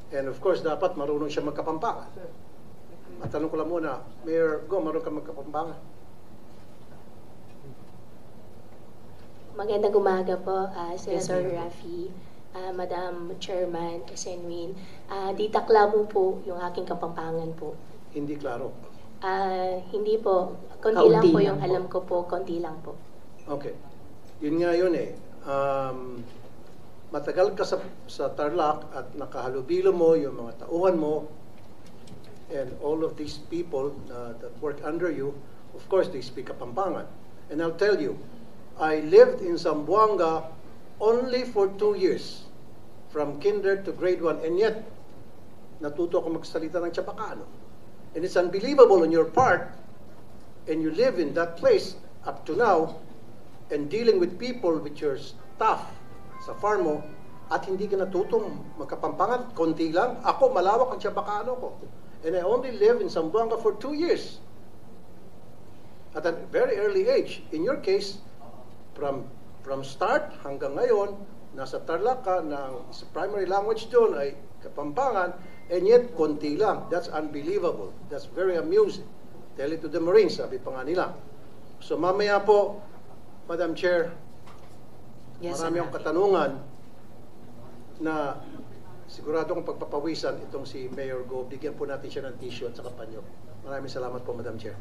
And of course, dapat marunong siya magkapampangan. Matanong ko lang muna, Mayor Go, marunong ka magkapampangan? Magandang umaga po, Senator Yes, Raffy, Madam Chairman, Senwin. Dita Clavo po yung aking kapampangan po. Hindi klaro. Hindi po, konti lang Kaunti po lang yung po. alam ko po, konti lang po. Okay. Yun nga yun eh. Matagal ka sa Tarlac at nakahalubilo mo yung mga tauhan mo and all of these people that work under you, of course, they speak Kapampangan. And I'll tell you, I lived in Zamboanga only for 2 years, from kinder to grade 1, and yet, natuto ako magsalita ng Chabacano. And it's unbelievable on your part, and you live in that place up to now, and dealing with people, with your staff sa farm mo, at hindi ka natutong magkapampangan, konti lang. Ako, malawak ang Chabacano ko. And I only live in Zamboanga for 2 years. At a very early age. In your case, from start hanggang ngayon, nasa Tarlac ka, na ang primary language doon ay Kapampangan, and yet, konti lang. That's unbelievable. That's very amusing. Tell it to the Marines, sabi pa nga nila. So mamaya po, Madam Chair, Yes, marami akong katanungan na sigurado kong pagpapawisan itong si Mayor Go. Bigyan po natin siya ng tissue at saka panyo. Maraming salamat po, Madam Chair.